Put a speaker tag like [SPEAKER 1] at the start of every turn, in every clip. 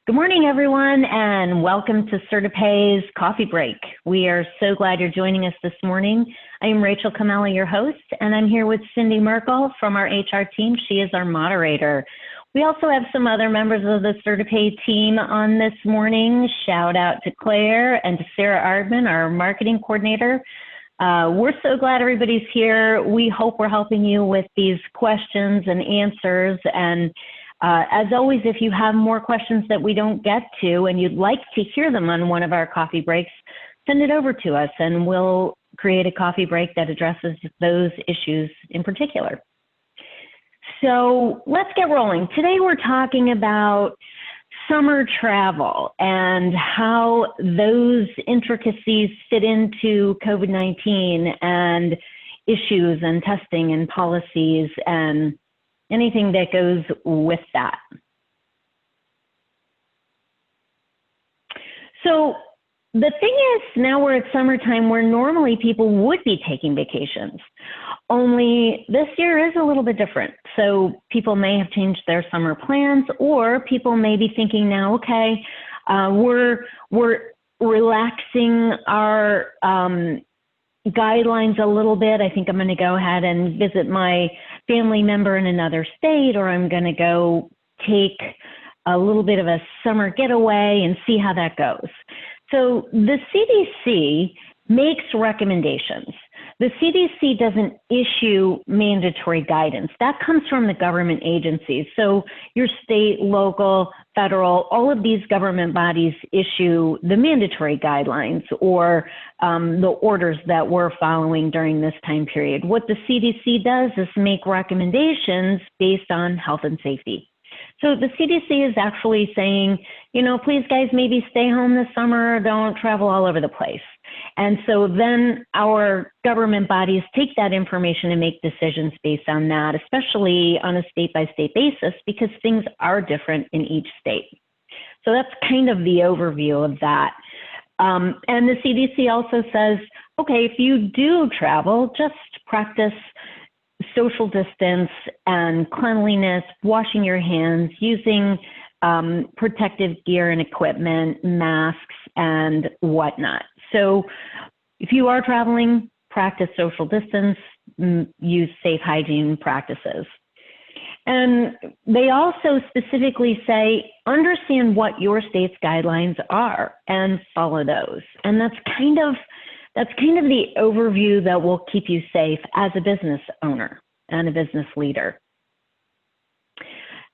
[SPEAKER 1] Good morning, everyone, and welcome to CertaPay's Coffee Break. We are so glad you're joining us this morning. I am Rachel Kamala, your host, and I'm here with Cindy Merkel from our HR team. She is our moderator. We also have some other members of the CertaPay team on this morning. Shout out to Claire and to Sarah Ardman, our marketing coordinator. We're so glad everybody's here. We hope we're helping you with these questions and answers. And as always, if you have more questions that we don't get to and you'd like to hear them on one of our coffee breaks, send it over to us and we'll create a coffee break that addresses those issues in particular. So let's get rolling. Today we're talking about summer travel and how those intricacies fit into COVID-19 and issues and testing and policies and anything that goes with that. So the thing is, now we're at summertime where normally people would be taking vacations. Only this year is a little bit different. So people may have changed their summer plans, or people may be thinking now, okay, we're relaxing our guidelines a little bit. I think I'm going to go ahead and visit my family member in another state, or I'm going to go take a little bit of a summer getaway and see how that goes. So the CDC makes recommendations. The CDC doesn't issue mandatory guidance. That comes from the government agencies. So your state, local, federal, all of these government bodies issue the mandatory guidelines or the orders that we're following during this time period. What the CDC does is make recommendations based on health and safety. So the CDC is actually saying, you know, please guys, maybe stay home this summer, don't travel all over the place. And so then our government bodies take that information and make decisions based on that, especially on a state-by-state basis, because things are different in each state. So that's kind of the overview of that. And the CDC also says, okay, if you do travel, just practice social distance and cleanliness, washing your hands, using protective gear and equipment, masks, and whatnot. So if you are traveling, practice social distance, use safe hygiene practices. And they also specifically say, understand what your state's guidelines are and follow those. And that's kind of the overview that will keep you safe as a business owner and a business leader.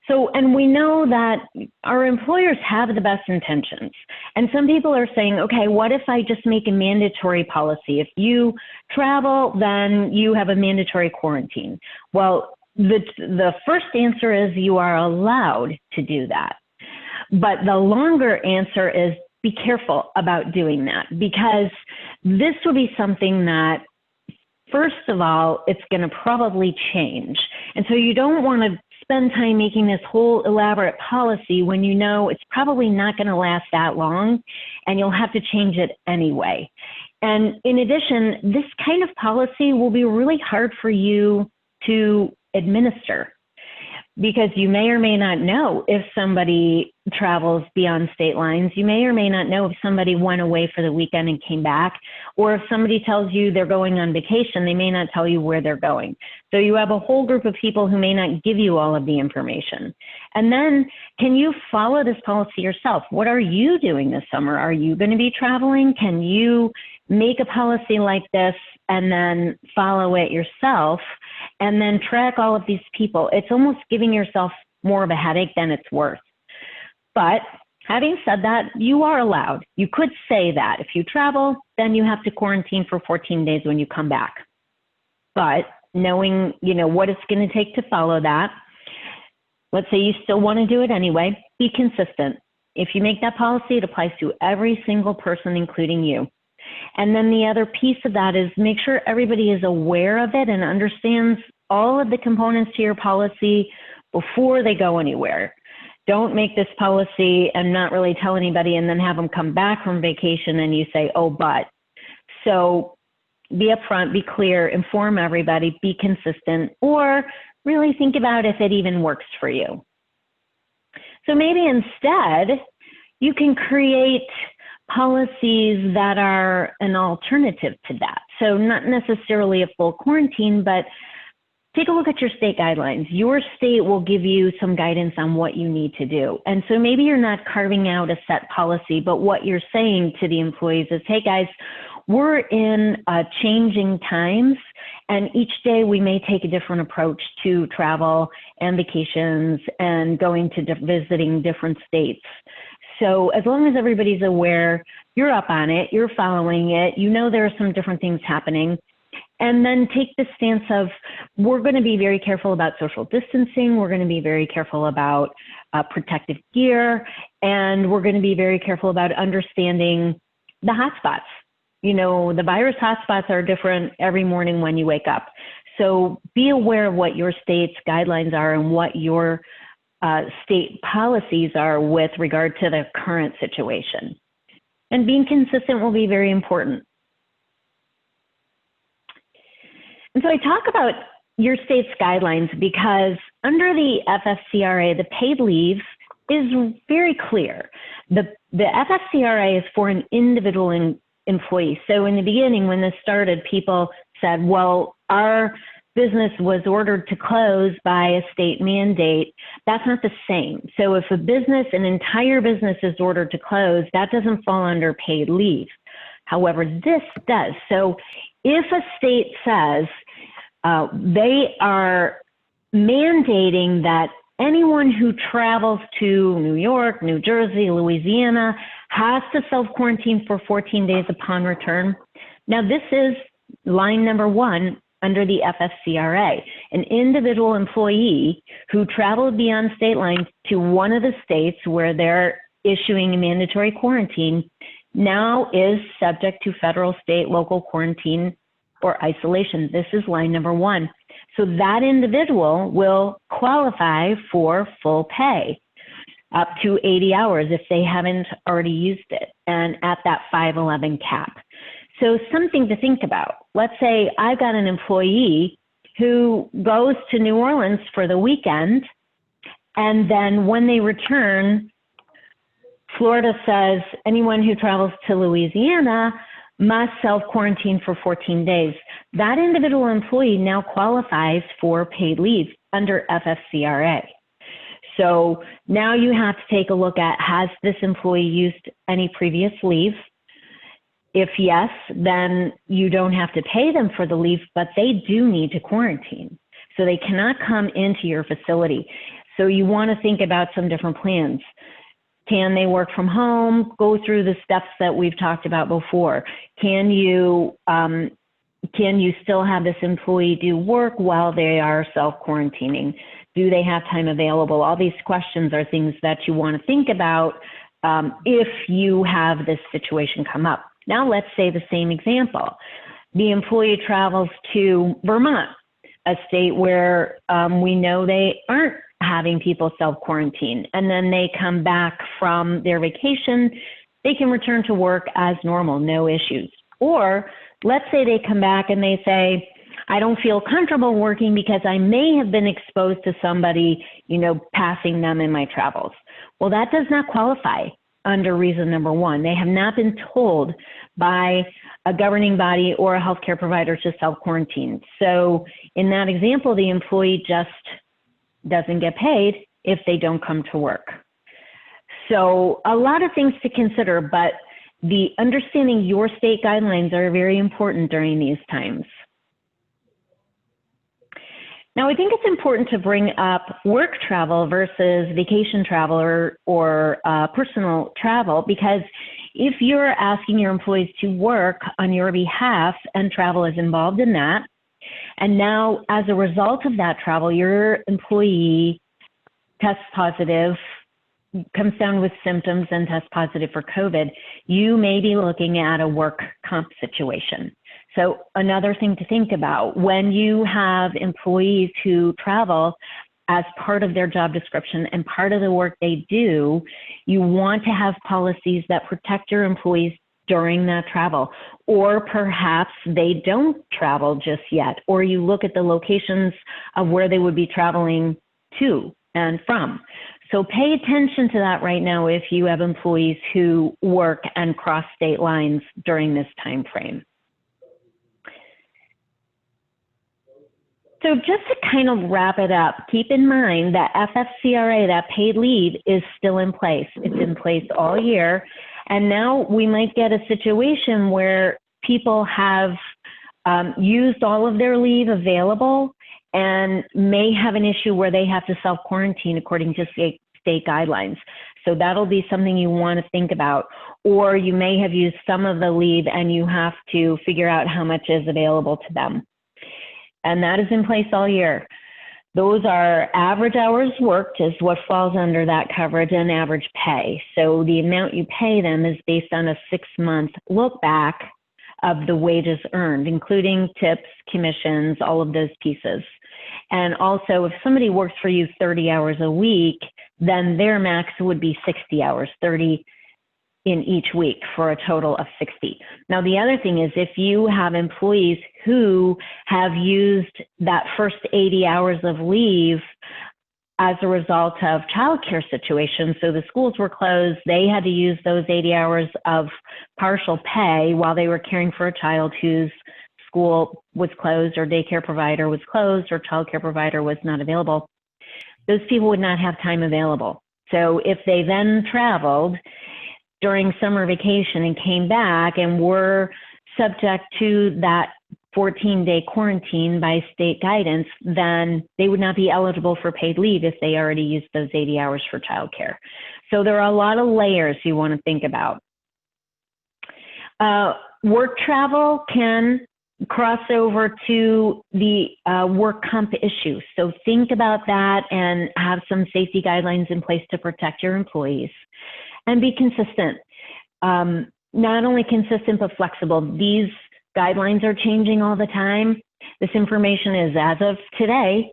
[SPEAKER 1] So, and we know that our employers have the best intentions. And some people are saying, okay, what if I just make a mandatory policy? If you travel, then you have a mandatory quarantine. Well, the first answer is you are allowed to do that. But the longer answer is be careful about doing that, because this will be something that, first of all, it's going to probably change. And so you don't want to spend time making this whole elaborate policy when you know it's probably not going to last that long and you'll have to change it anyway. And in addition, this kind of policy will be really hard for you to administer, because you may or may not know if somebody travels beyond state lines. You may or may not know if somebody went away for the weekend and came back, or if somebody tells you they're going on vacation, they may not tell you where they're going. So you have a whole group of people who may not give you all of the information. And then, can you follow this policy yourself? What are you doing this summer? Are you going to be traveling? Can you make a policy like this and then follow it yourself and then track all of these people? It's almost giving yourself more of a headache than it's worth. But having said that, you are allowed. You could say that if you travel, then you have to quarantine for 14 days when you come back. But knowing, what it's going to take to follow that, let's say you still want to do it anyway, be consistent. If you make that policy, it applies to every single person, including you. And then the other piece of that is make sure everybody is aware of it and understands all of the components to your policy before they go anywhere. Don't make this policy and not really tell anybody and then have them come back from vacation and you say, oh, but. So be upfront, be clear, inform everybody, be consistent, or really think about if it even works for you. So maybe instead, you can create policies that are an alternative to that. So not necessarily a full quarantine, but take a look at your state guidelines. Your state will give you some guidance on what you need to do. And so maybe you're not carving out a set policy, but what you're saying to the employees is, hey guys, we're in changing times, and each day we may take a different approach to travel and vacations and going to visiting different states. So as long as everybody's aware, you're up on it, you're following it, you know there are some different things happening, and then take the stance of, we're going to be very careful about social distancing, we're going to be very careful about protective gear, and we're going to be very careful about understanding the hotspots. You know, the virus hotspots are different every morning when you wake up. So be aware of what your state's guidelines are and what your state policies are with regard to the current situation. And being consistent will be very important. And so I talk about your state's guidelines because under the FFCRA, the paid leave is very clear. The FFCRA is for an individual employee. So in the beginning, when this started, people said, well, our business was ordered to close by a state mandate. That's not the same. So if an entire business is ordered to close, that doesn't fall under paid leave. However, this does. So if a state says they are mandating that anyone who travels to New York, New Jersey, Louisiana has to self-quarantine for 14 days upon return. Now, this is line number 1 under the FFCRA. An individual employee who traveled beyond state lines to one of the states where they're issuing a mandatory quarantine now is subject to federal, state, local quarantine or isolation. This is line number 1. So that individual will qualify for full pay up to 80 hours if they haven't already used it, and at that 511 cap. So something to think about. Let's say I've got an employee who goes to New Orleans for the weekend, and then when they return, Florida says anyone who travels to Louisiana must self-quarantine for 14 days. That individual employee now qualifies for paid leave under FFCRA. So now you have to take a look at, has this employee used any previous leave? If yes, then you don't have to pay them for the leave, but they do need to quarantine. So they cannot come into your facility. So you want to think about some different plans. Can they work from home? Go through the steps that we've talked about before. Can you still have this employee do work while they are self-quarantining? Do they have time available? All these questions are things that you want to think about if you have this situation come up. Now let's say the same example. The employee travels to Vermont, a state where we know they aren't having people self-quarantine, and then they come back from their vacation, they can return to work as normal, no issues. Or let's say they come back and they say, I don't feel comfortable working because I may have been exposed to somebody, passing them in my travels. Well, that does not qualify under reason number 1. They have not been told by a governing body or a healthcare provider to self-quarantine. So in that example, the employee just doesn't get paid if they don't come to work. So a lot of things to consider, but the understanding your state guidelines are very important during these times. Now, I think it's important to bring up work travel versus vacation travel or personal travel, because if you're asking your employees to work on your behalf and travel is involved in that, and now as a result of that travel, your employee tests positive, comes down with symptoms and tests positive for COVID, you may be looking at a work comp situation. So another thing to think about, when you have employees who travel as part of their job description and part of the work they do, you want to have policies that protect your employees during that travel. Or perhaps they don't travel just yet, or you look at the locations of where they would be traveling to and from. So pay attention to that right now if you have employees who work and cross state lines during this time frame. So just to kind of wrap it up, keep in mind that FFCRA, that paid leave, is still in place. It's in place all year. And now we might get a situation where people have used all of their leave available and may have an issue where they have to self-quarantine according to state guidelines. So that'll be something you want to think about. Or you may have used some of the leave and you have to figure out how much is available to them. And that is in place all year. Those are average hours worked is what falls under that coverage, and average pay. So the amount you pay them is based on a 6-month look back of the wages earned, including tips, commissions, all of those pieces. And also, if somebody works for you 30 hours a week, then their max would be 60 hours, 30 in each week for a total of 60. Now, the other thing is if you have employees who have used that first 80 hours of leave as a result of childcare situations, so the schools were closed, they had to use those 80 hours of partial pay while they were caring for a child whose school was closed or daycare provider was closed or childcare provider was not available, those people would not have time available. So if they then traveled during summer vacation and came back and were subject to that 14-day quarantine by state guidance, then they would not be eligible for paid leave if they already used those 80 hours for childcare. So there are a lot of layers you want to think about. Work travel can cross over to the work comp issue. So think about that and have some safety guidelines in place to protect your employees. And be consistent. Not only consistent, but flexible. These guidelines are changing all the time. This information is as of today,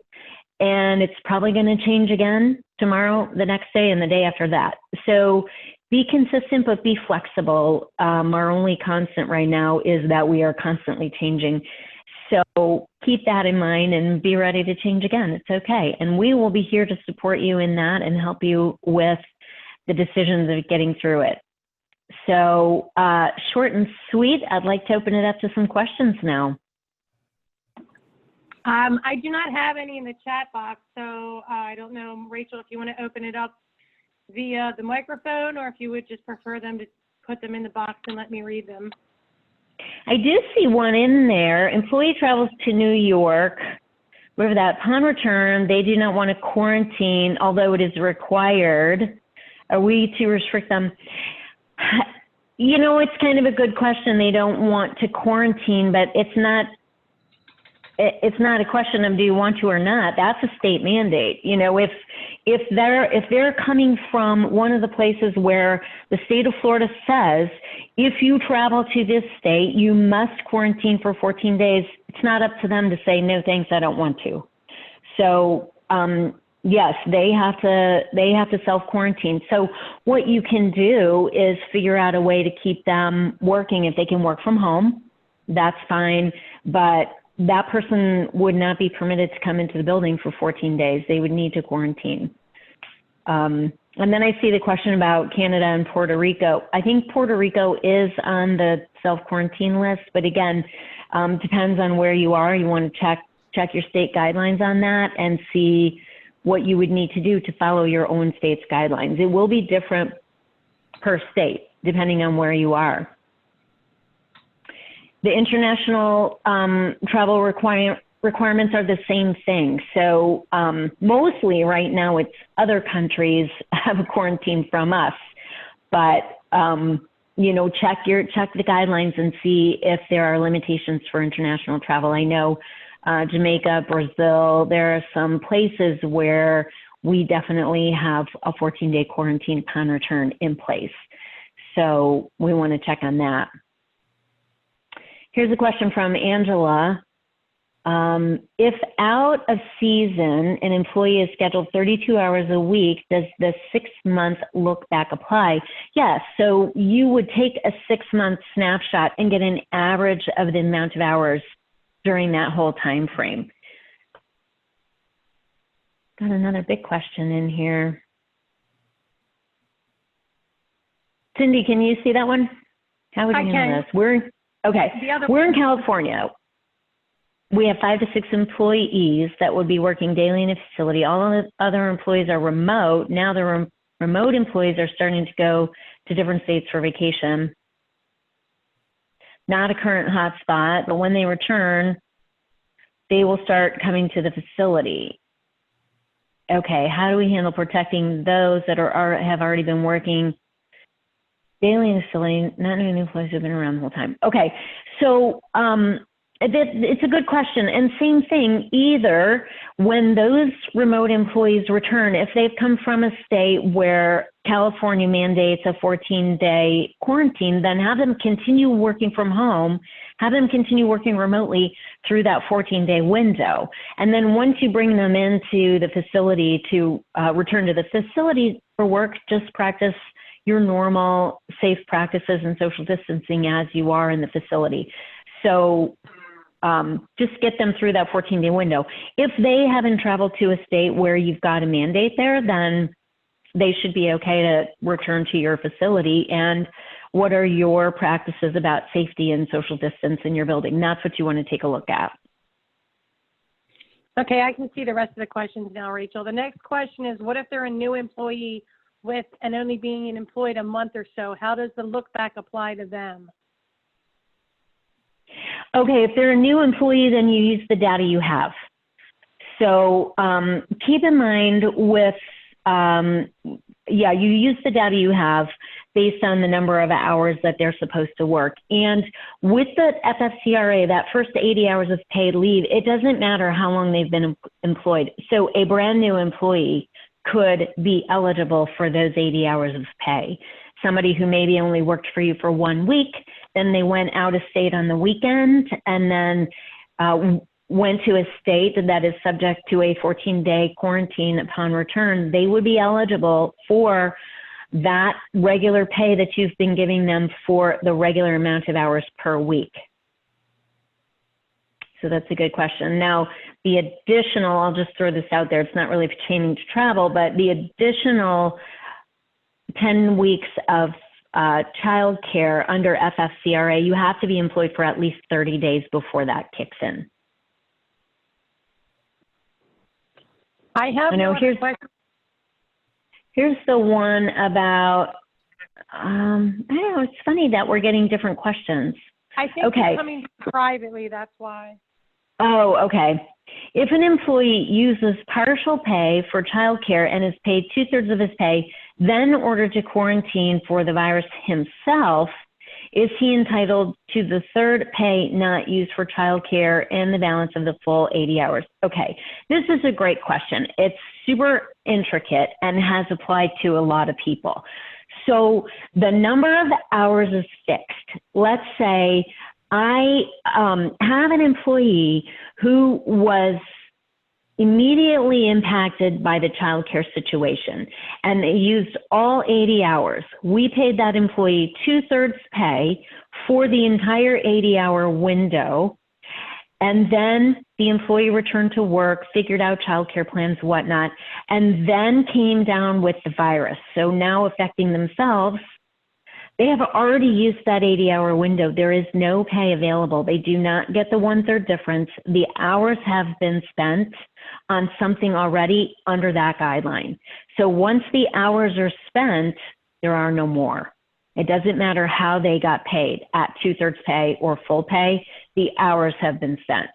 [SPEAKER 1] and it's probably going to change again tomorrow, the next day, and the day after that. So be consistent, but be flexible. Our only constant right now is that we are constantly changing. So keep that in mind and be ready to change again. It's okay. And we will be here to support you in that and help you with the decisions of getting through it. So short and sweet, I'd like to open it up to some questions now.
[SPEAKER 2] I do not have any in the chat box, so I don't know, Rachel, if you want to open it up via the microphone or if you would just prefer them to put them in the box and let me read them.
[SPEAKER 1] I do see one in there. Employee travels to New York. With that, upon return, they do not want to quarantine, although it is required. Are we to restrict them? You know, it's kind of a good question. They don't want to quarantine, but it's not a question of do you want to or not. That's a state mandate. You know, if they're coming from one of the places where the state of Florida says, if you travel to this state, you must quarantine for 14 days, it's not up to them to say, no, thanks, I don't want to. So, yes, they have to self-quarantine. So what you can do is figure out a way to keep them working. If they can work from home, that's fine. But that person would not be permitted to come into the building for 14 days. They would need to quarantine. And then I see the question about Canada and Puerto Rico. I think Puerto Rico is on the self-quarantine list, but again, depends on where you are. You want to check your state guidelines on that and see what you would need to do to follow your own state's guidelines. It will be different per state, depending on where you are. The international travel requirements are the same thing. So mostly right now it's other countries have a quarantine from us, but you know, check the guidelines and see if there are limitations for international travel. I know Jamaica, Brazil, there are some places where we definitely have a 14-day quarantine upon return in place. So we want to check on that. Here's a question from Angela. If out of season, an employee is scheduled 32 hours a week, does the 6-month look back apply? Yes, so you would take a 6-month snapshot and get an average of the amount of hours during that whole time frame. Got another big question in here. Cindy, can you see that one? How would you handle this? We're in California. We have 5 to 6 employees that would be working daily in a facility. All of the other employees are remote. Now the remote employees are starting to go to different states for vacation. Not a current hotspot, but when they return, they will start coming to the facility. Okay, how do we handle protecting those that have already been working daily in the facility, not knowing the employees who have been around the whole time? Okay, so it's a good question. And same thing, either when those remote employees return, if they've come from a state where California mandates a 14-day quarantine, then have them continue working from home, have them continue working remotely through that 14-day window. And then once you bring them into the facility to return to the facility for work, just practice your normal safe practices and social distancing as you are in the facility. So just get them through that 14-day window. If they haven't traveled to a state where you've got a mandate there, then they should be okay to return to your facility. And what are your practices about safety and social distance in your building? That's what you want to take a look at.
[SPEAKER 2] Okay, I can see the rest of the questions now, Rachel. The next question is, what if they're a new employee with and only being employed a month or so? How does the look back apply to them?
[SPEAKER 1] Okay, if they're a new employee, then you use the data you have. So keep in mind with, you use the data you have based on the number of hours that they're supposed to work. And with the FFCRA, that first 80 hours of paid leave, it doesn't matter how long they've been employed. So a brand new employee could be eligible for those 80 hours of pay. Somebody who maybe only worked for you for 1 week, then they went out of state on the weekend, and then went to a state that is subject to a 14-day quarantine upon return, they would be eligible for that regular pay that you've been giving them for the regular amount of hours per week. So that's a good question. Now, the additional, I'll just throw this out there, it's not really pertaining to travel, but the additional 10 weeks of child care under FFCRA, you have to be employed for at least 30 days before that kicks in.
[SPEAKER 2] I have no
[SPEAKER 1] here's the one about, I don't know, it's funny that we're getting different questions.
[SPEAKER 2] I think they're coming privately, that's why.
[SPEAKER 1] Oh, okay. If an employee uses partial pay for childcare and is paid 2/3 of his pay, then ordered to quarantine for the virus himself, is he entitled to the third pay not used for childcare and the balance of the full 80 hours? Okay, this is a great question. It's super intricate and has applied to a lot of people. So the number of hours is fixed. Let's say I have an employee who was immediately impacted by the child care situation, and they used all 80 hours. We paid that employee 2/3 pay for the entire 80-hour window, and then the employee returned to work, figured out child care plans, whatnot, and then came down with the virus. So now affecting themselves, they have already used that 80-hour window. There is no pay available. They do not get the 1/3 difference. The hours have been spent on something already under that guideline. So once the hours are spent, there are no more. It doesn't matter how they got paid, at 2/3 pay or full pay, the hours have been spent.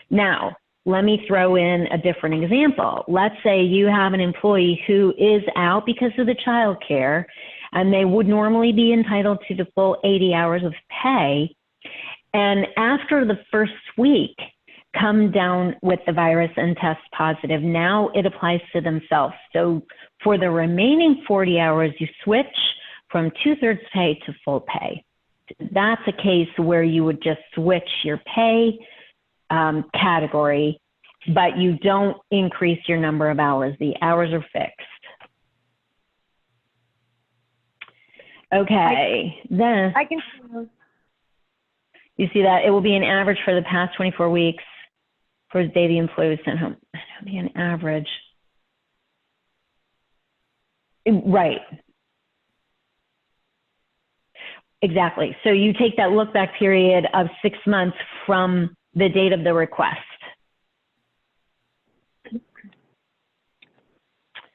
[SPEAKER 1] Now, let me throw in a different example. Let's say you have an employee who is out because of the child care, and they would normally be entitled to the full 80 hours of pay. And after the first week, come down with the virus and test positive. Now it applies to themselves. So for the remaining 40 hours, you switch from 2/3 pay to full pay. That's a case where you would just switch your pay category, but you don't increase your number of hours. The hours are fixed. Okay, then
[SPEAKER 2] I can.
[SPEAKER 1] You see that it will be an average for the past 24 weeks for the day the employee was sent home. It'll be an average. Right. Exactly. So you take that look back period of 6 months from the date of the request.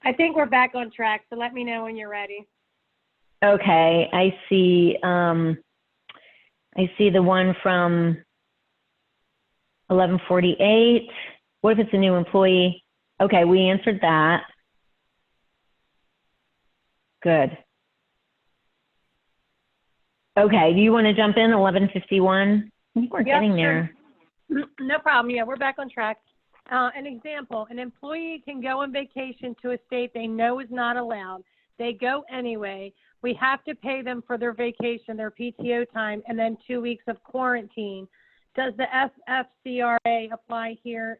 [SPEAKER 2] I think we're back on track, so let me know when you're ready.
[SPEAKER 1] Okay, I see the one from 1148. What if it's a new employee? Okay, we answered that. Good. Okay, do you want to jump in 1151? I think we're getting there.
[SPEAKER 2] No problem. Yeah, we're back on track. An example, an employee can go on vacation to a state they know is not allowed. They go anyway. We have to pay them for their vacation, their PTO time, and then 2 weeks of quarantine. Does the FFCRA apply here,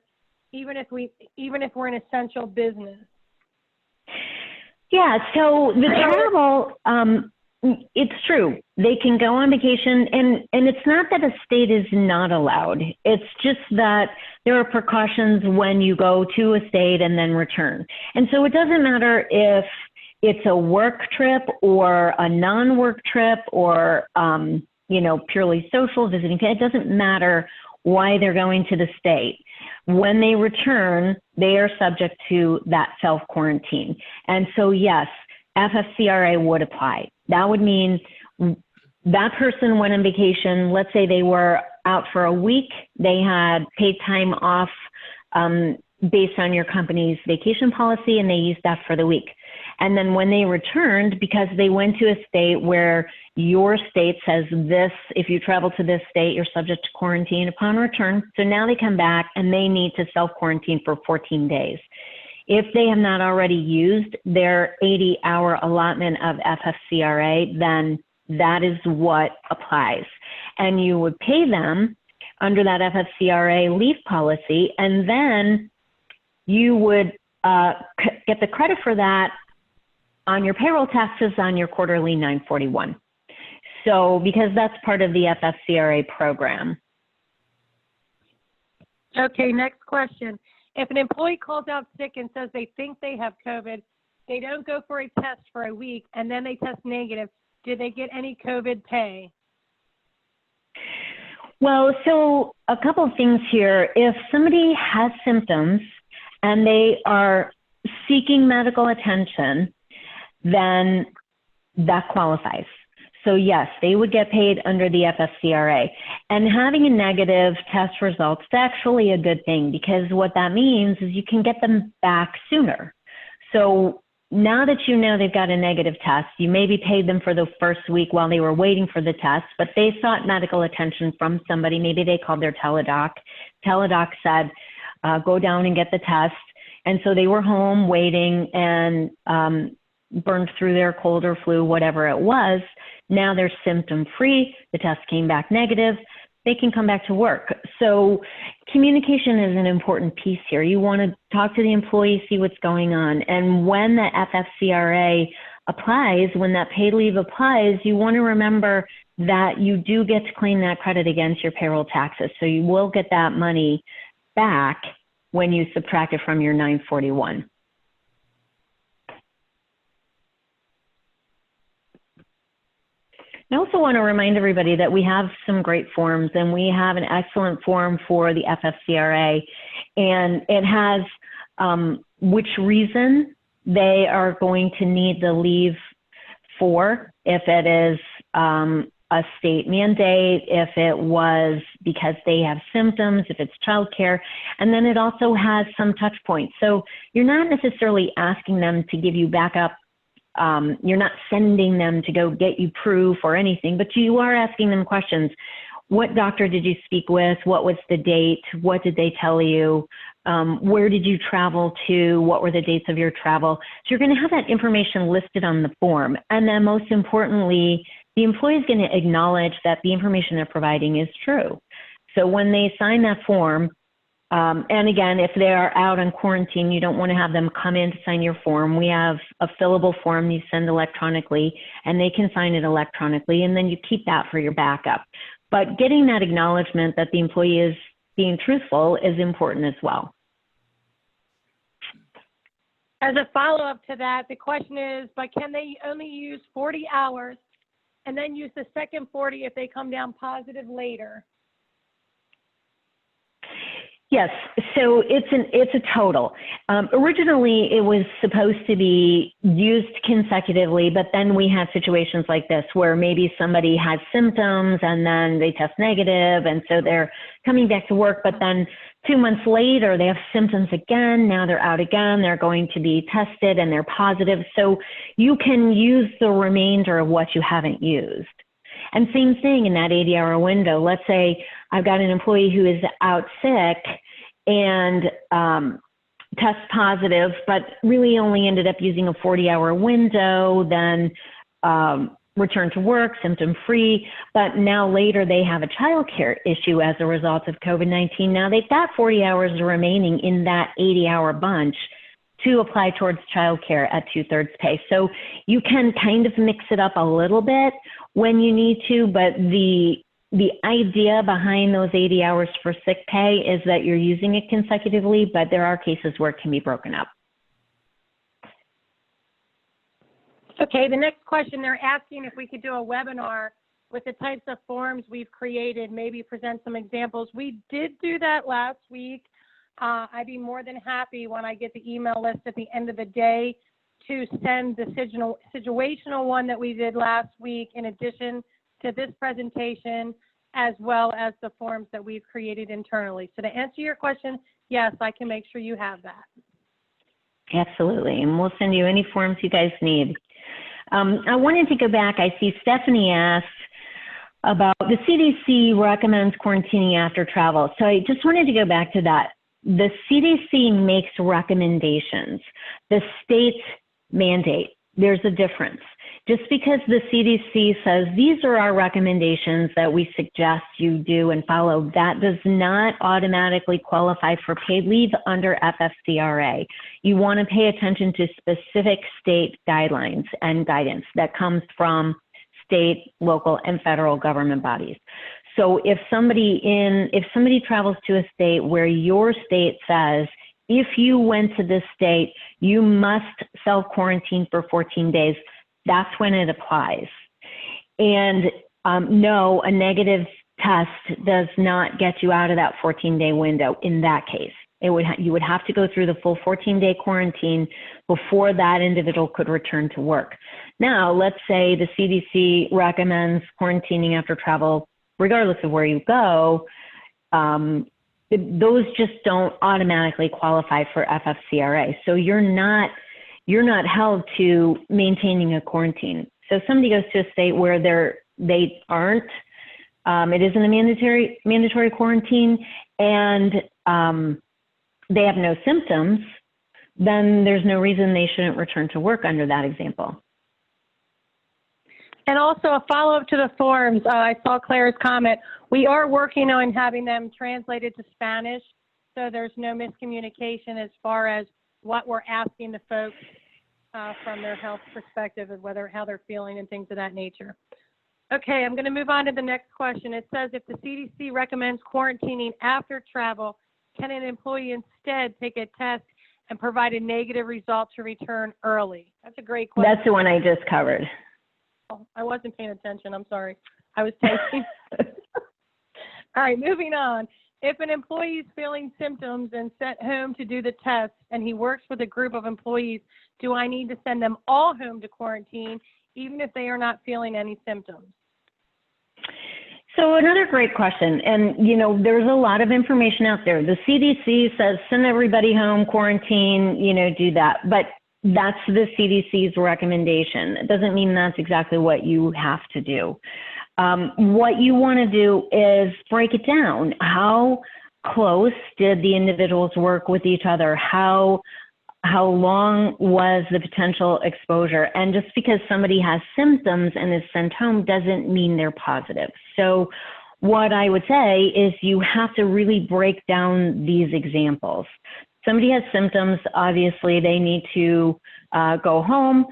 [SPEAKER 2] even if we're an essential business?
[SPEAKER 1] Yeah, so the travel, it's true. They can go on vacation, and it's not that a state is not allowed. It's just that there are precautions when you go to a state and then return. And so it doesn't matter if it's a work trip or a non-work trip or, purely social, visiting. It doesn't matter why they're going to the state. When they return, they are subject to that self-quarantine. And so, yes, FFCRA would apply. That would mean that person went on vacation. Let's say they were out for a week. They had paid time off based on your company's vacation policy, and they used that for the week. And then when they returned, because they went to a state where your state says this, if you travel to this state, you're subject to quarantine upon return. So now they come back and they need to self-quarantine for 14 days. If they have not already used their 80-hour allotment of FFCRA, then that is what applies. And you would pay them under that FFCRA leave policy, and then you would get the credit for that on your payroll taxes on your quarterly 941. So because that's part of the FFCRA program.
[SPEAKER 2] Okay, next question. If an employee calls out sick and says they think they have COVID, they don't go for a test for a week, and then they test negative, do they get any COVID pay?
[SPEAKER 1] Well, so a couple of things here. If somebody has symptoms and they are seeking medical attention, then that qualifies. So yes, they would get paid under the FFCRA. And having a negative test result is actually a good thing, because what that means is you can get them back sooner. So now that you know they've got a negative test, you maybe paid them for the first week while they were waiting for the test, but they sought medical attention from somebody. Maybe they called their teledoc. Teledoc said, go down and get the test. And so they were home waiting and burned through their cold or flu, whatever it was. Now they're symptom-free. The test came back negative. They can come back to work. So communication is an important piece here. You want to talk to the employee, see what's going on. And when the FFCRA applies, when that paid leave applies, you want to remember that you do get to claim that credit against your payroll taxes. So you will get that money back when you subtract it from your 941. I also want to remind everybody that we have some great forms, and we have an excellent form for the FFCRA, and it has which reason they are going to need the leave for, if it is a state mandate, if it was because they have symptoms, if it's childcare, and then it also has some touch points. So you're not necessarily asking them to give you backup. You're not sending them to go get you proof or anything, but you are asking them questions. What doctor did you speak with? What was the date? What did they tell you? Where did you travel to? What were the dates of your travel? So you're going to have that information listed on the form. And then most importantly, the employee is going to acknowledge that the information they're providing is true. So when they sign that form, and again, if they're out on quarantine, you don't want to have them come in to sign your form. We have a fillable form you send electronically, and they can sign it electronically, and then you keep that for your backup. But getting that acknowledgement that the employee is being truthful is important as well.
[SPEAKER 2] As a follow-up to that, the question is, but can they only use 40 hours and then use the second 40 if they come down positive later?
[SPEAKER 1] Yes, so it's a total. Originally, it was supposed to be used consecutively, but then we had situations like this where maybe somebody had symptoms and then they test negative, and so they're coming back to work, but then 2 months later, they have symptoms again. Now they're out again. They're going to be tested and they're positive. So you can use the remainder of what you haven't used. And same thing in that 80-hour window. Let's say I've got an employee who is out sick and tests positive, but really only ended up using a 40-hour window, then return to work, symptom-free, but now later they have a childcare issue as a result of COVID-19. Now they've got 40 hours remaining in that 80-hour bunch to apply towards childcare at 2/3 pay. So you can kind of mix it up a little bit when you need to, but the idea behind those 80 hours for sick pay is that you're using it consecutively, but there are cases where it can be broken up.
[SPEAKER 2] Okay, the next question, they're asking if we could do a webinar with the types of forms we've created, maybe present some examples. We did do that last week. I'd be more than happy when I get the email list at the end of the day to send the situational one that we did last week in addition to this presentation, as well as the forms that we've created internally. So to answer your question, yes, I can make sure you have that.
[SPEAKER 1] Absolutely, and we'll send you any forms you guys need. I wanted to go back. I see Stephanie asked about the CDC recommends quarantining after travel. So I just wanted to go back to that. The CDC makes recommendations. The states mandate. There's a difference. Just because the CDC says these are our recommendations that we suggest you do and follow, that does not automatically qualify for paid leave under FFCRA. You want to pay attention to specific state guidelines and guidance that comes from state, local, and federal government bodies. So if somebody travels to a state where your state says, if you went to this state, you must self-quarantine for 14 days, that's when it applies. And no, a negative test does not get you out of that 14-day window in that case. You would have to go through the full 14-day quarantine before that individual could return to work. Now, let's say the CDC recommends quarantining after travel, regardless of where you go. Those just don't automatically qualify for FFCRA. So you're not held to maintaining a quarantine. So if somebody goes to a state where they aren't, it isn't a mandatory quarantine, and they have no symptoms, then there's no reason they shouldn't return to work under that example.
[SPEAKER 2] And also a follow-up to the forms, I saw Claire's comment. We are working on having them translated to Spanish, so there's no miscommunication as far as what we're asking the folks from their health perspective and how they're feeling and things of that nature. Okay, I'm going to move on to the next question. It says, if the CDC recommends quarantining after travel, can an employee instead take a test and provide a negative result to return early? That's a great question.
[SPEAKER 1] That's the one I just covered.
[SPEAKER 2] Oh, I wasn't paying attention. I'm sorry. I was typing. All right, moving on. If an employee is feeling symptoms and sent home to do the test and he works with a group of employees, do I need to send them all home to quarantine, even if they are not feeling any symptoms?
[SPEAKER 1] So another great question. And, there's a lot of information out there. The CDC says send everybody home, quarantine, do that. But that's the CDC's recommendation. It doesn't mean that's exactly what you have to do. What you want to do is break it down. How close did the individuals work with each other? How long was the potential exposure? And just because somebody has symptoms and is sent home doesn't mean they're positive. So what I would say is you have to really break down these examples. Somebody has symptoms, obviously they need to go home,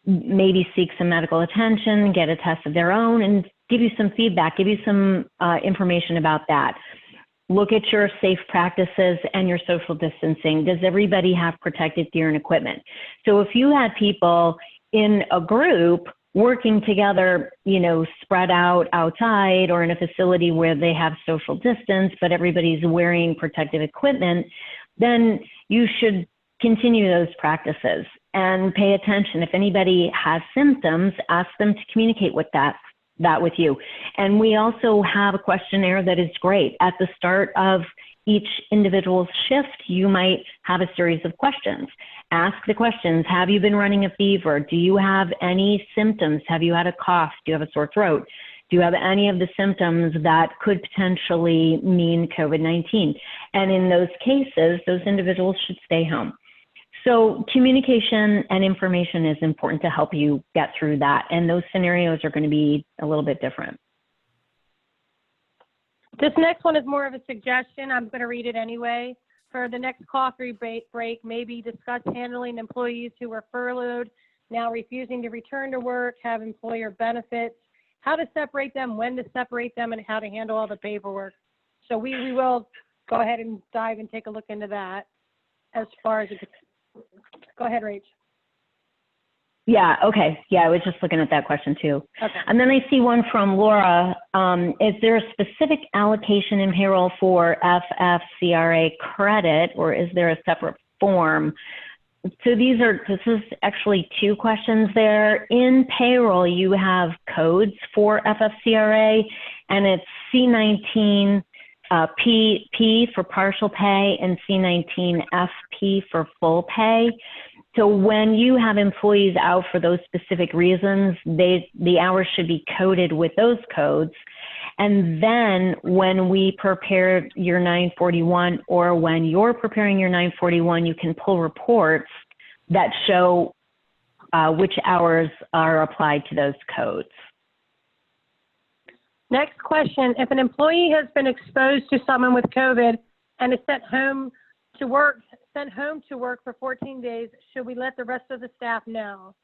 [SPEAKER 1] maybe seek some medical attention, get a test of their own, and give you some feedback, give you some information about that. Look at your safe practices and your social distancing. Does everybody have protective gear and equipment? So if you had people in a group working together, spread out outside or in a facility where they have social distance, but everybody's wearing protective equipment, then you should continue those practices and pay attention. If anybody has symptoms, ask them to communicate with that with you. And we also have a questionnaire that is great. At the start of each individual's shift, you might have a series of questions. Ask the questions. Have you been running a fever? Do you have any symptoms? Have you had a cough? Do you have a sore throat? Do you have any of the symptoms that could potentially mean COVID-19? And in those cases, those individuals should stay home. So communication and information is important to help you get through that. And those scenarios are going to be a little bit different.
[SPEAKER 2] This next one is more of a suggestion. I'm going to read it anyway. For the next coffee break, maybe discuss handling employees who were furloughed, now refusing to return to work, have employer benefits, how to separate them, when to separate them, and how to handle all the paperwork. So we will go ahead and dive and take a look into that as far as it. Go ahead, Rach.
[SPEAKER 1] Yeah, okay. Yeah, I was just looking at that question too.
[SPEAKER 2] Okay.
[SPEAKER 1] And then I see one from Laura. Is there a specific allocation in payroll for FFCRA credit, or is there a separate form? So this is actually two questions there. In payroll, you have codes for FFCRA, and it's C19 P for partial pay and C19 FP for full pay. So when you have employees out for those specific reasons, the hours should be coded with those codes. And then when we prepare your 941, or when you're preparing your 941, you can pull reports that show which hours are applied to those codes.
[SPEAKER 2] Next question. If an employee has been exposed to someone with COVID and is sent home to work for 14 days, should we let the rest of the staff know?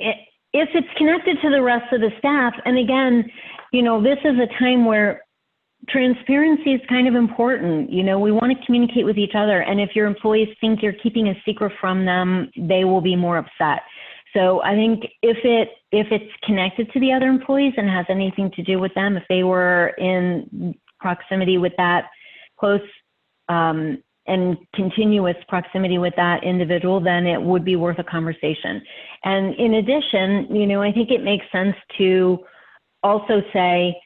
[SPEAKER 1] If it's connected to the rest of the staff, and again, this is a time where transparency is kind of important. We want to communicate with each other, and if your employees think you're keeping a secret from them, they will be more upset. So I think if it's connected to the other employees and has anything to do with them, if they were in proximity with that close and continuous proximity with that individual, then it would be worth a conversation. And in addition, I think it makes sense to also say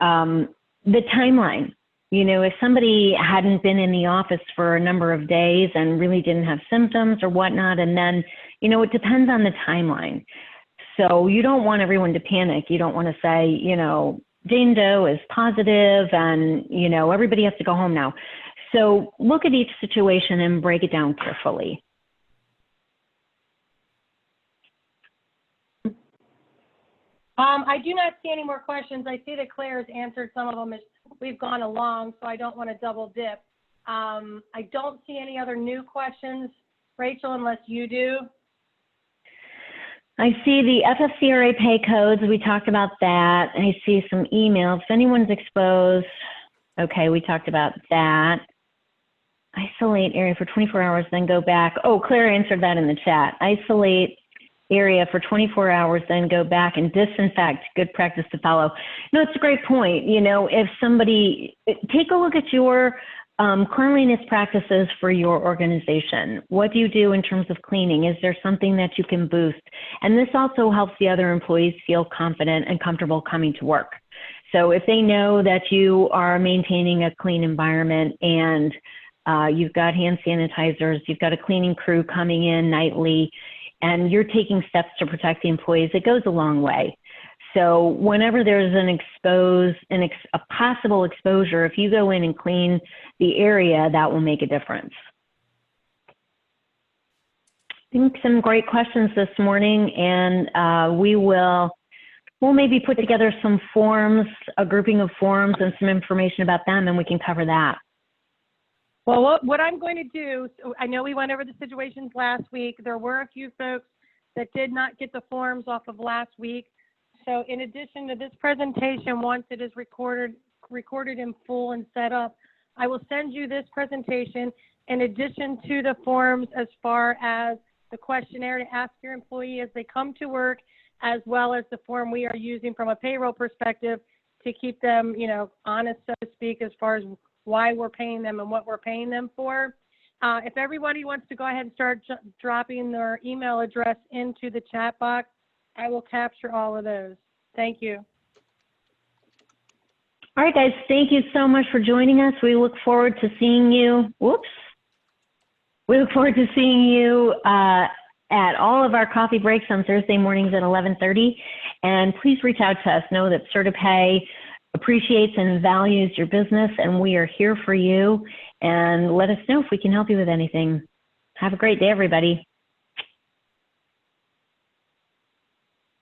[SPEAKER 1] the timeline. If somebody hadn't been in the office for a number of days and really didn't have symptoms or whatnot, and then, it depends on the timeline. So you don't want everyone to panic. You don't want to say, Jane Doe is positive and, everybody has to go home now. So look at each situation and break it down carefully.
[SPEAKER 2] I do not see any more questions. I see that Claire has answered some of them as we've gone along, so I don't want to double dip. I don't see any other new questions, Rachel, unless you do.
[SPEAKER 1] I see the FFCRA pay codes. We talked about that. I see some emails. If anyone's exposed, okay, we talked about that. Isolate area for 24 hours, then go back. Oh, Claire answered that in the chat. Isolate area for 24 hours, then go back and disinfect. Good practice to follow. No, it's a great point. If somebody, take a look at your cleanliness practices for your organization. What do you do in terms of cleaning? Is there something that you can boost? And this also helps the other employees feel confident and comfortable coming to work. So if they know that you are maintaining a clean environment and you've got hand sanitizers, you've got a cleaning crew coming in nightly, and you're taking steps to protect the employees, it goes a long way. So whenever there's a possible exposure, if you go in and clean the area, that will make a difference. I think some great questions this morning, and we'll maybe put together some forms, a grouping of forms and some information about them, and we can cover that.
[SPEAKER 2] Well, what I'm going to do, I know we went over the situations last week. There were a few folks that did not get the forms off of last week. So in addition to this presentation, once it is recorded in full and set up, I will send you this presentation in addition to the forms as far as the questionnaire to ask your employee as they come to work, as well as the form we are using from a payroll perspective to keep them, you know, honest, so to speak, as far as why we're paying them and what we're paying them for. If everybody wants to go ahead and start dropping their email address into the chat box, I will capture all of those. Thank you.
[SPEAKER 1] All right, guys, thank you so much for joining us. We look forward to seeing you. Whoops. We look forward to seeing you at all of our coffee breaks on Thursday mornings at 11:30. And please reach out to us. Know that CertaPay appreciates and values your business, and we are here for you. And let us know if we can help you with anything. Have a great day, everybody.